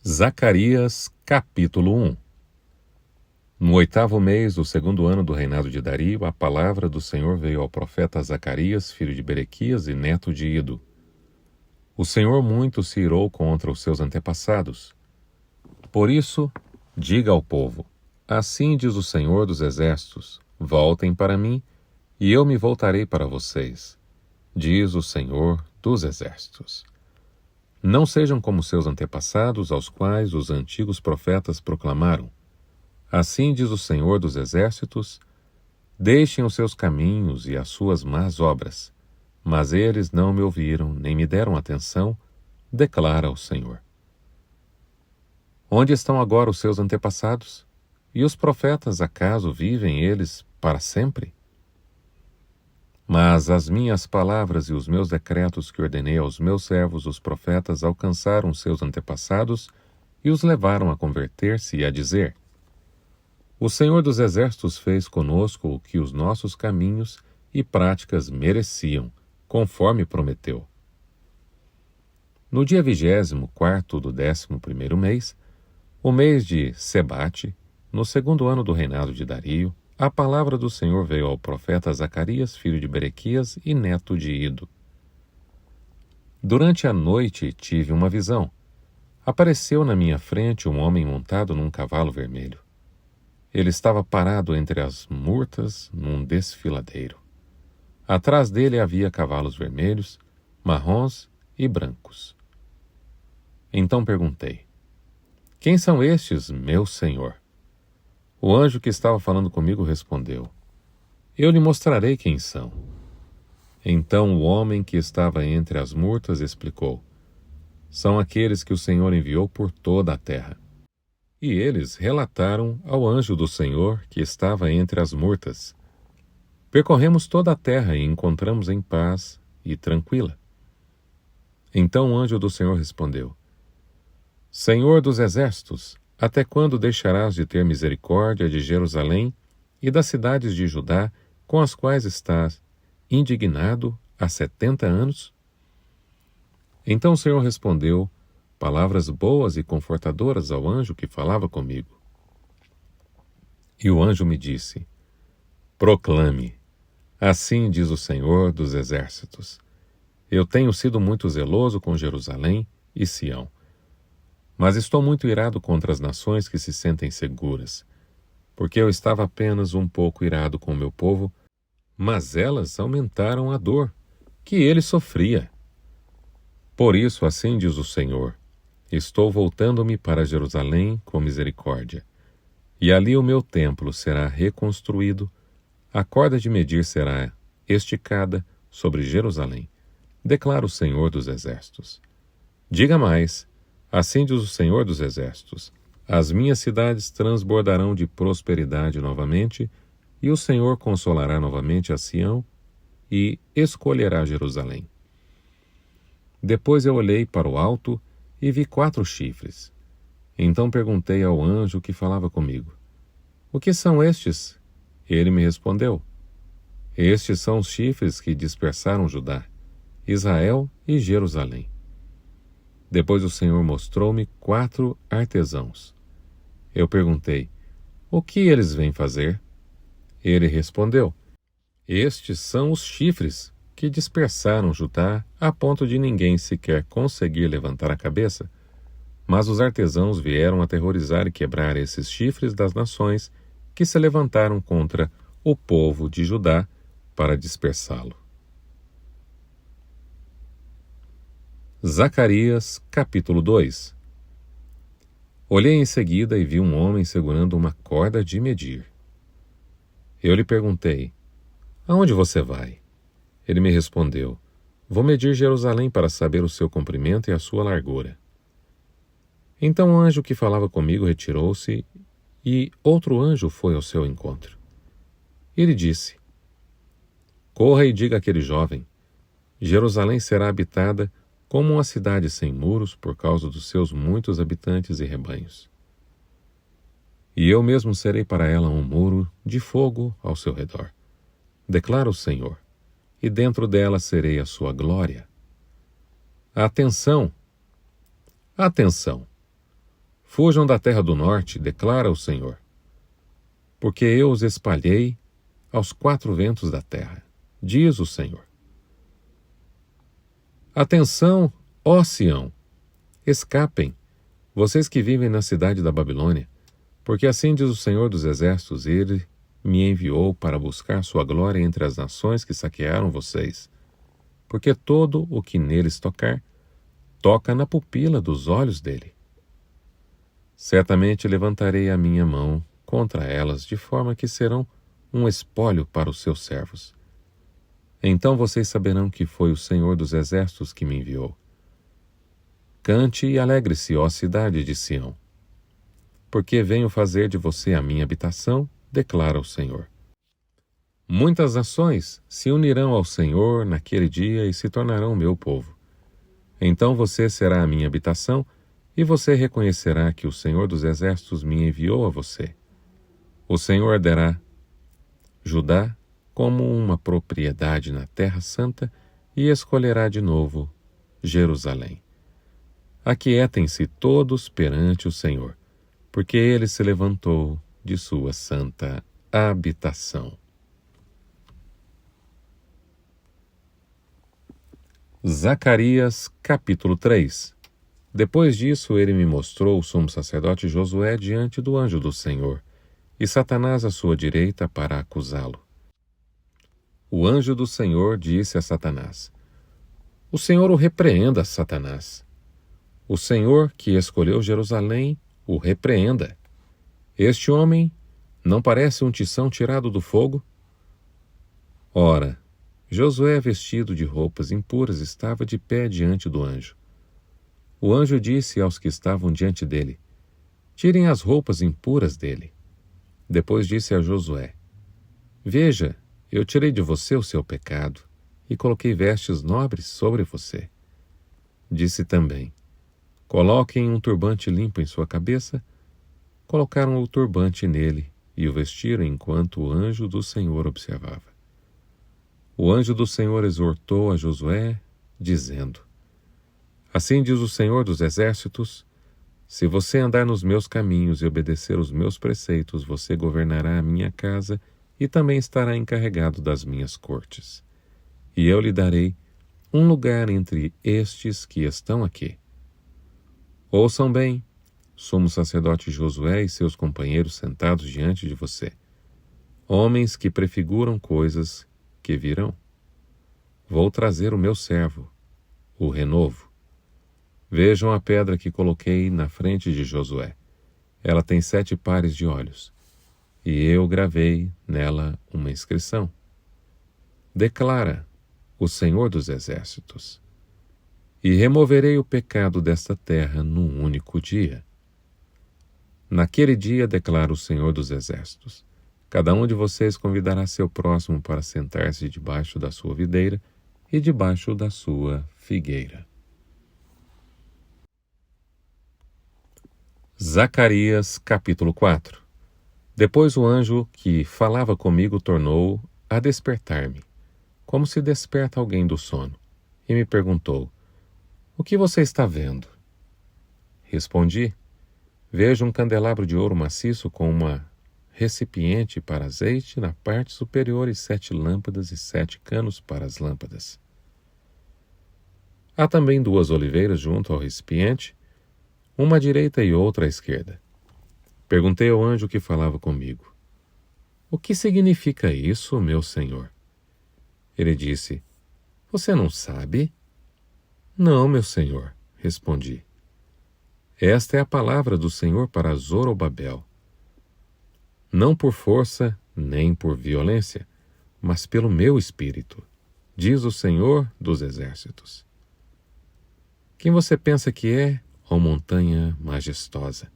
Zacarias, capítulo 1. No 8º mês do 2º ano do reinado de Dario, a palavra do Senhor veio ao profeta Zacarias, filho de Berequias e neto de Ido. O Senhor muito se irou contra os seus antepassados. Por isso, diga ao povo: assim diz o Senhor dos Exércitos: voltem para mim, e eu me voltarei para vocês, diz o Senhor dos Exércitos. Não sejam como seus antepassados, aos quais os antigos profetas proclamaram: assim diz o Senhor dos Exércitos: deixem os seus caminhos e as suas más obras. Mas eles não me ouviram, nem me deram atenção, declara o Senhor. Onde estão agora os seus antepassados? E os profetas, acaso vivem eles para sempre? Mas as minhas palavras e os meus decretos que ordenei aos meus servos, os profetas, alcançaram seus antepassados e os levaram a converter-se e a dizer: o Senhor dos Exércitos fez conosco o que os nossos caminhos e práticas mereciam, conforme prometeu. No dia 24º do 11º mês, o mês de Sebate, no 2º ano do reinado de Dario, a palavra do Senhor veio ao profeta Zacarias, filho de Berequias e neto de Ido. Durante a noite tive uma visão. Apareceu na minha frente um homem montado num cavalo vermelho. Ele estava parado entre as murtas num desfiladeiro. Atrás dele havia cavalos vermelhos, marrons e brancos. Então perguntei: quem são estes, meu senhor? O anjo que estava falando comigo respondeu: eu lhe mostrarei quem são. Então o homem que estava entre as murtas explicou: são aqueles que o Senhor enviou por toda a terra. E eles relataram ao anjo do Senhor que estava entre as murtas: percorremos toda a terra e encontramos em paz e tranquila. Então o anjo do Senhor respondeu: Senhor dos Exércitos, até quando deixarás de ter misericórdia de Jerusalém e das cidades de Judá, com as quais estás indignado há 70 anos? Então o Senhor respondeu palavras boas e confortadoras ao anjo que falava comigo. E o anjo me disse: proclame, assim diz o Senhor dos Exércitos: eu tenho sido muito zeloso com Jerusalém e Sião. Mas estou muito irado contra as nações que se sentem seguras, porque eu estava apenas um pouco irado com o meu povo, mas elas aumentaram a dor que ele sofria. Por isso, assim diz o Senhor: estou voltando-me para Jerusalém com misericórdia, e ali o meu templo será reconstruído, a corda de medir será esticada sobre Jerusalém, declara o Senhor dos Exércitos. Diga mais: assim diz o Senhor dos Exércitos: as minhas cidades transbordarão de prosperidade novamente, e o Senhor consolará novamente a Sião e escolherá Jerusalém. Depois eu olhei para o alto e vi 4 chifres. Então perguntei ao anjo que falava comigo: o que são estes? Ele me respondeu: estes são os chifres que dispersaram Judá, Israel e Jerusalém. Depois o Senhor mostrou-me 4 artesãos. Eu perguntei: o que eles vêm fazer? Ele respondeu: estes são os chifres que dispersaram Judá a ponto de ninguém sequer conseguir levantar a cabeça. Mas os artesãos vieram aterrorizar e quebrar esses chifres das nações que se levantaram contra o povo de Judá para dispersá-lo. Zacarias, capítulo 2. Olhei em seguida e vi um homem segurando uma corda de medir. Eu lhe perguntei: aonde você vai? Ele me respondeu: vou medir Jerusalém para saber o seu comprimento e a sua largura. Então o anjo que falava comigo retirou-se e outro anjo foi ao seu encontro. Ele disse: corra e diga àquele jovem: Jerusalém será habitada como uma cidade sem muros por causa dos seus muitos habitantes e rebanhos. E eu mesmo serei para ela um muro de fogo ao seu redor, declara o Senhor, e dentro dela serei a sua glória. Atenção! Atenção! Fujam da terra do norte, declara o Senhor, porque eu os espalhei aos quatro ventos da terra, diz o Senhor. Atenção, ó Sião, escapem, vocês que vivem na cidade da Babilônia, porque assim diz o Senhor dos Exércitos, ele me enviou para buscar sua glória entre as nações que saquearam vocês, porque todo o que neles tocar, toca na pupila dos olhos dele. Certamente levantarei a minha mão contra elas, de forma que serão um espólio para os seus servos. Então vocês saberão que foi o Senhor dos Exércitos que me enviou. Cante e alegre-se, ó cidade de Sião, porque venho fazer de você a minha habitação, declara o Senhor. Muitas nações se unirão ao Senhor naquele dia e se tornarão meu povo. Então você será a minha habitação, e você reconhecerá que o Senhor dos Exércitos me enviou a você. O Senhor dará Judá como uma propriedade na Terra Santa e escolherá de novo Jerusalém. Aquietem-se todos perante o Senhor, porque ele se levantou de sua santa habitação. Zacarias, capítulo 3. Depois disso, ele me mostrou o sumo sacerdote Josué diante do anjo do Senhor, e Satanás à sua direita para acusá-lo. O anjo do Senhor disse a Satanás: O Senhor o repreenda, Satanás. O Senhor, que escolheu Jerusalém, o repreenda. Este homem não parece um tição tirado do fogo? Ora, Josué, vestido de roupas impuras, estava de pé diante do anjo. O anjo disse aos que estavam diante dele: Tirem as roupas impuras dele. Depois disse a Josué: Veja, eu tirei de você o seu pecado e coloquei vestes nobres sobre você. Disse também: Coloquem um turbante limpo em sua cabeça. Colocaram o turbante nele e o vestiram enquanto o anjo do Senhor observava. O anjo do Senhor exortou a Josué, dizendo: Assim diz o Senhor dos Exércitos: Se você andar nos meus caminhos e obedecer os meus preceitos, você governará a minha casa e também estará encarregado das minhas cortes. E eu lhe darei um lugar entre estes que estão aqui. Ouçam bem, sumo sacerdote Josué e seus companheiros sentados diante de você, homens que prefiguram coisas que virão. Vou trazer o meu servo, o renovo. Vejam a pedra que coloquei na frente de Josué. Ela tem 7 pares de olhos, e eu gravei nela uma inscrição. Declara o Senhor dos Exércitos: E removerei o pecado desta terra num único dia. Naquele dia, declara o Senhor dos Exércitos, cada um de vocês convidará seu próximo para sentar-se debaixo da sua videira e debaixo da sua figueira. Zacarias, capítulo 4. Depois o anjo que falava comigo tornou a despertar-me, como se desperta alguém do sono, e me perguntou: O que você está vendo? Respondi: Vejo um candelabro de ouro maciço com uma recipiente para azeite na parte superior e 7 lâmpadas e 7 canos para as lâmpadas. Há também 2 oliveiras junto ao recipiente, uma à direita e outra à esquerda. Perguntei ao anjo que falava comigo: O que significa isso, meu senhor? Ele disse: Você não sabe? Não, meu senhor, respondi. Esta é a palavra do Senhor para Zorobabel. Não por força nem por violência, mas pelo meu espírito, diz o Senhor dos Exércitos. Quem você pensa que é, ó montanha majestosa?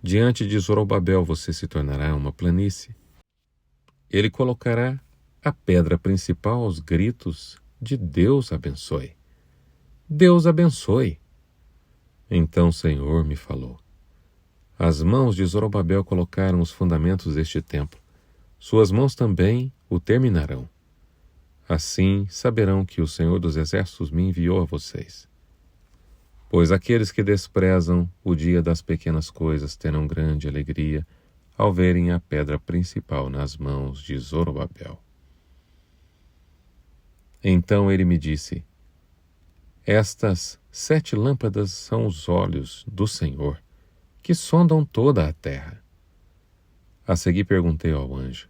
Diante de Zorobabel você se tornará uma planície. Ele colocará a pedra principal aos gritos de Deus abençoe. Deus abençoe. Então o Senhor me falou: As mãos de Zorobabel colocaram os fundamentos deste templo. Suas mãos também o terminarão. Assim saberão que o Senhor dos Exércitos me enviou a vocês. Pois aqueles que desprezam o dia das pequenas coisas terão grande alegria ao verem a pedra principal nas mãos de Zorobabel. Então ele me disse: estas 7 lâmpadas são os olhos do Senhor, que sondam toda a terra. A seguir perguntei ao anjo: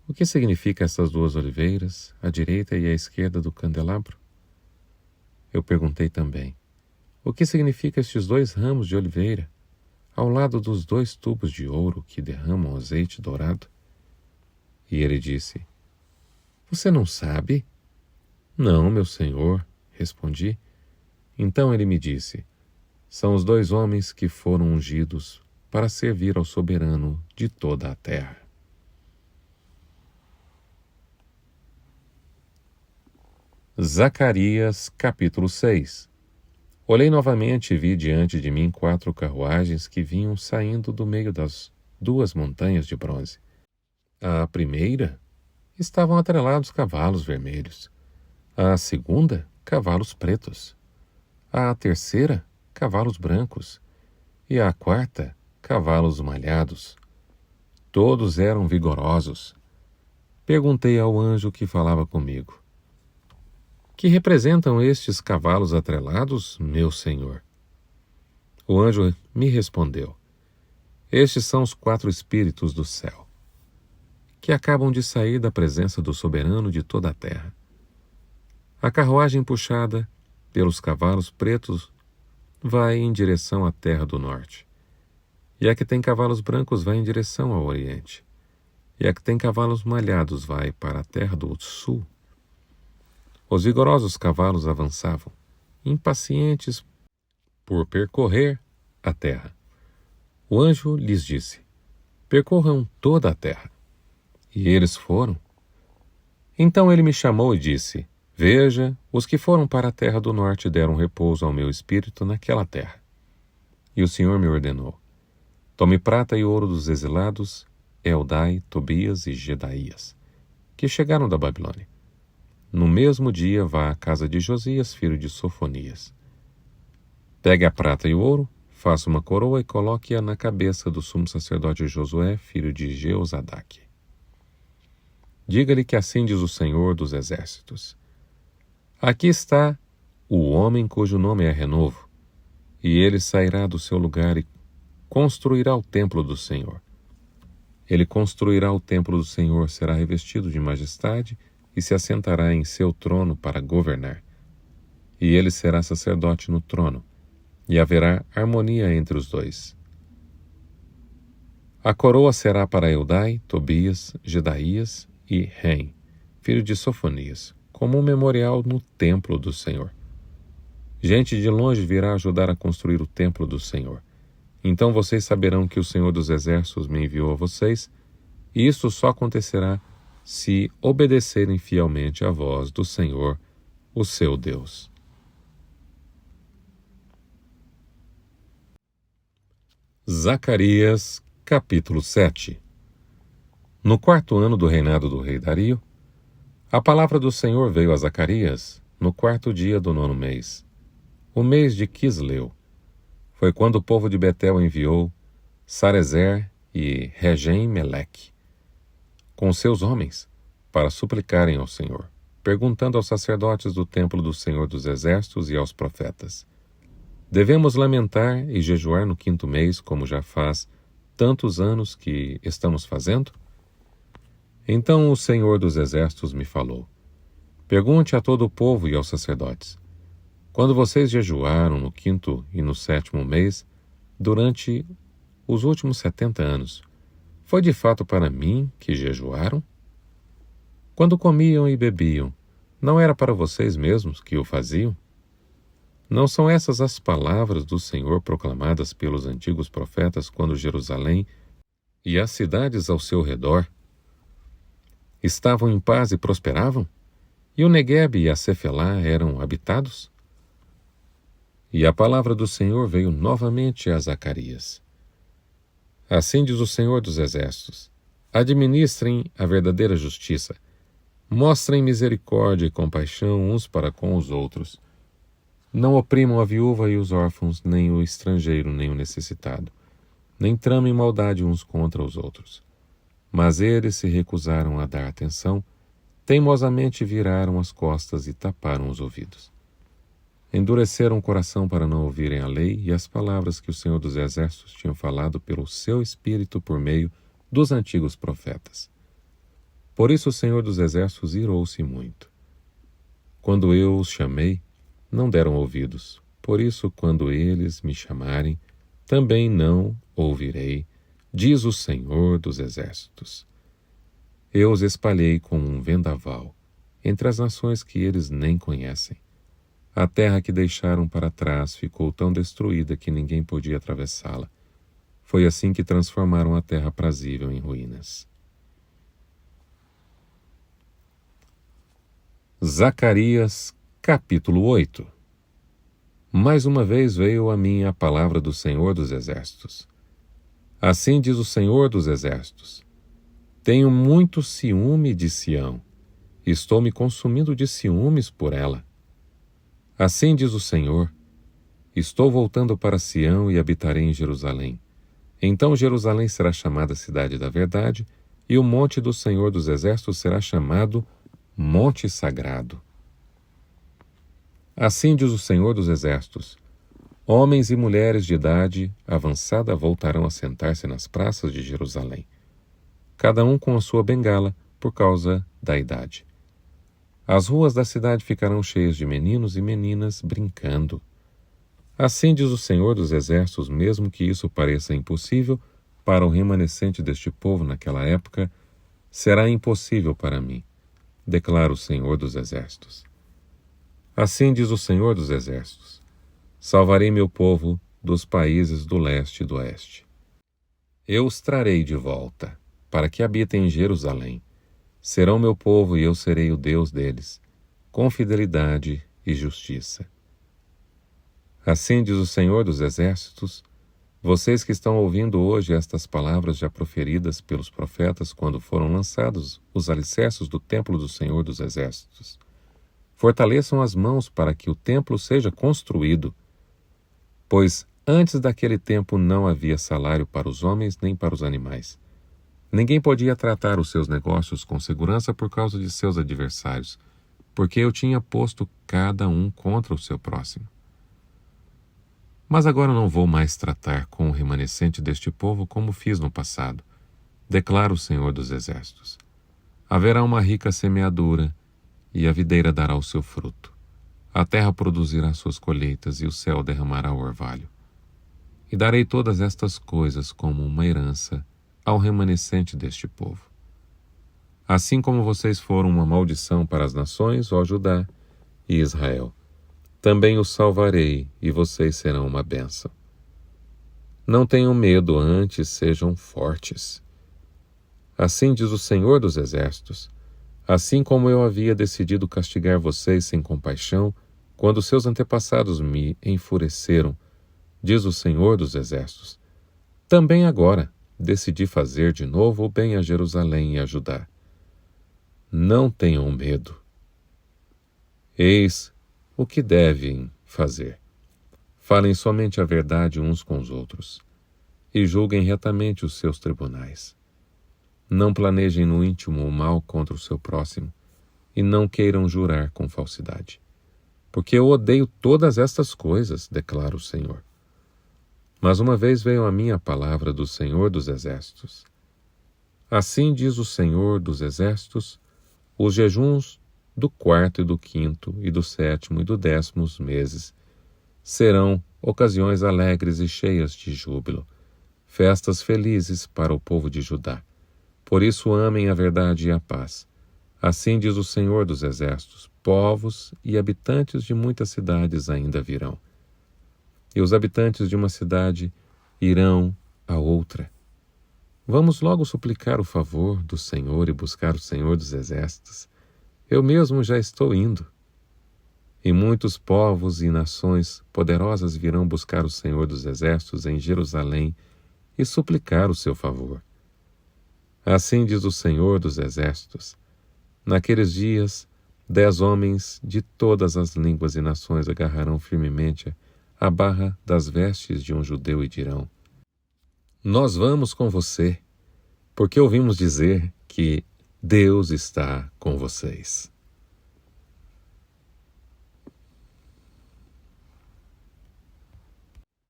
o que significa estas 2 oliveiras, à direita e à esquerda do candelabro? Eu perguntei também: o que significa estes 2 ramos de oliveira, ao lado dos 2 tubos de ouro que derramam azeite dourado? E ele disse: você não sabe? Não, meu senhor, respondi. Então ele me disse: são os 2 homens que foram ungidos para servir ao soberano de toda a terra. Zacarias, capítulo 6. Olhei novamente e vi diante de mim 4 carruagens que vinham saindo do meio das 2 montanhas de bronze. À primeira estavam atrelados cavalos vermelhos. À segunda, cavalos pretos. À terceira, cavalos brancos. E à quarta, cavalos malhados. Todos eram vigorosos. Perguntei ao anjo que falava comigo: que representam estes cavalos atrelados, meu senhor? O anjo me respondeu: estes são os 4 espíritos do céu, que acabam de sair da presença do soberano de toda a terra. A carruagem puxada pelos cavalos pretos vai em direção à terra do norte, e a que tem cavalos brancos vai em direção ao oriente, e a que tem cavalos malhados vai para a terra do sul. Os vigorosos cavalos avançavam, impacientes por percorrer a terra. O anjo lhes disse: percorram toda a terra. E eles foram. Então ele me chamou e disse: veja, os que foram para a terra do norte deram repouso ao meu espírito naquela terra. E o Senhor me ordenou: tome prata e ouro dos exilados, Eldai, Tobias e Gedaías, que chegaram da Babilônia. No mesmo dia vá à casa de Josias, filho de Sofonias. Pegue a prata e o ouro, faça uma coroa e coloque-a na cabeça do sumo sacerdote Josué, filho de Jeozadaque. Diga-lhe que assim diz o Senhor dos Exércitos: aqui está o homem cujo nome é Renovo, e ele sairá do seu lugar e construirá o templo do Senhor. Ele construirá o templo do Senhor, será revestido de majestade e se assentará em seu trono para governar. E ele será sacerdote no trono, e haverá harmonia entre os 2. A coroa será para Eldai, Tobias, Gedaías e Rem, filho de Sofonias, como um memorial no templo do Senhor. Gente de longe virá ajudar a construir o templo do Senhor. Então vocês saberão que o Senhor dos Exércitos me enviou a vocês, e isso só acontecerá se obedecerem fielmente à voz do Senhor, o seu Deus. Zacarias, capítulo 7. No 4º ano do reinado do rei Dario, a palavra do Senhor veio a Zacarias no 4º dia do 9º mês, o mês de Quisleu. Foi quando o povo de Betel enviou Sarezer e Regem-Meleque com seus homens para suplicarem ao Senhor, perguntando aos sacerdotes do templo do Senhor dos Exércitos e aos profetas: devemos lamentar e jejuar no 5º mês, como já faz tantos anos que estamos fazendo? Então o Senhor dos Exércitos me falou: pergunte a todo o povo e aos sacerdotes: quando vocês jejuaram no 5º e no 7º mês, durante os últimos 70 anos, foi de fato para mim que jejuaram? Quando comiam e bebiam, não era para vocês mesmos que o faziam? Não são essas as palavras do Senhor proclamadas pelos antigos profetas quando Jerusalém e as cidades ao seu redor estavam em paz e prosperavam? E o Neguebe e a Cefelá eram habitados? E a palavra do Senhor veio novamente a Zacarias: assim diz o Senhor dos Exércitos: administrem a verdadeira justiça, mostrem misericórdia e compaixão uns para com os outros. Não oprimam a viúva e os órfãos, nem o estrangeiro, nem o necessitado, nem tramem maldade uns contra os outros. Mas eles se recusaram a dar atenção, teimosamente viraram as costas e taparam os ouvidos. Endureceram o coração para não ouvirem a lei e as palavras que o Senhor dos Exércitos tinha falado pelo seu Espírito por meio dos antigos profetas. Por isso o Senhor dos Exércitos irou-se muito. Quando eu os chamei, não deram ouvidos. Por isso, quando eles me chamarem, também não ouvirei, diz o Senhor dos Exércitos. Eu os espalhei como um vendaval entre as nações que eles nem conhecem. A terra que deixaram para trás ficou tão destruída que ninguém podia atravessá-la. Foi assim que transformaram a terra aprazível em ruínas. Zacarias, capítulo 8. Mais uma vez veio a mim a palavra do Senhor dos Exércitos. Assim diz o Senhor dos Exércitos: tenho muito ciúme de Sião, estou me consumindo de ciúmes por ela. Assim diz o Senhor: estou voltando para Sião e habitarei em Jerusalém. Então Jerusalém será chamada Cidade da Verdade, e o monte do Senhor dos Exércitos será chamado Monte Sagrado. Assim diz o Senhor dos Exércitos: homens e mulheres de idade avançada voltarão a sentar-se nas praças de Jerusalém, cada um com a sua bengala por causa da idade. As ruas da cidade ficarão cheias de meninos e meninas brincando. Assim diz o Senhor dos Exércitos, mesmo que isso pareça impossível para o remanescente deste povo naquela época, será impossível para mim, declara o Senhor dos Exércitos. Assim diz o Senhor dos Exércitos: salvarei meu povo dos países do leste e do oeste. Eu os trarei de volta, para que habitem em Jerusalém. Serão meu povo e eu serei o Deus deles, com fidelidade e justiça. Assim diz o Senhor dos Exércitos: vocês que estão ouvindo hoje estas palavras já proferidas pelos profetas quando foram lançados os alicerces do templo do Senhor dos Exércitos, fortaleçam as mãos para que o templo seja construído, pois antes daquele tempo não havia salário para os homens nem para os animais. Ninguém podia tratar os seus negócios com segurança por causa de seus adversários, porque eu tinha posto cada um contra o seu próximo. Mas agora não vou mais tratar com o remanescente deste povo como fiz no passado, declara o Senhor dos Exércitos. Haverá uma rica semeadura, e a videira dará o seu fruto. A terra produzirá suas colheitas, e o céu derramará o orvalho. E darei todas estas coisas como uma herança ao remanescente deste povo. Assim como vocês foram uma maldição para as nações, ó Judá e Israel, também os salvarei e vocês serão uma bênção. Não tenham medo, antes sejam fortes. Assim diz o Senhor dos Exércitos: assim como eu havia decidido castigar vocês sem compaixão, quando seus antepassados me enfureceram, diz o Senhor dos Exércitos, também agora decidi fazer de novo o bem a Jerusalém e a Judá. Não tenham medo. Eis o que devem fazer. Falem somente a verdade uns com os outros, e julguem retamente os seus tribunais. Não planejem no íntimo o mal contra o seu próximo, e não queiram jurar com falsidade. Porque eu odeio todas estas coisas, declara o Senhor. Mas uma vez veio a mim a palavra do Senhor dos Exércitos. Assim diz o Senhor dos Exércitos: os jejuns do 4º e do 5º e do 7º e do 10º meses serão ocasiões alegres e cheias de júbilo, festas felizes para o povo de Judá. Por isso amem a verdade e a paz. Assim diz o Senhor dos Exércitos: povos e habitantes de muitas cidades ainda virão. E os habitantes de uma cidade irão a outra. Vamos logo suplicar o favor do Senhor e buscar o Senhor dos Exércitos. Eu mesmo já estou indo. E muitos povos e nações poderosas virão buscar o Senhor dos Exércitos em Jerusalém e suplicar o seu favor. Assim diz o Senhor dos Exércitos: naqueles dias 10 homens de todas as línguas e nações agarrarão firmemente a barra das vestes de um judeu e dirão: Nós vamos com você, porque ouvimos dizer que Deus está com vocês.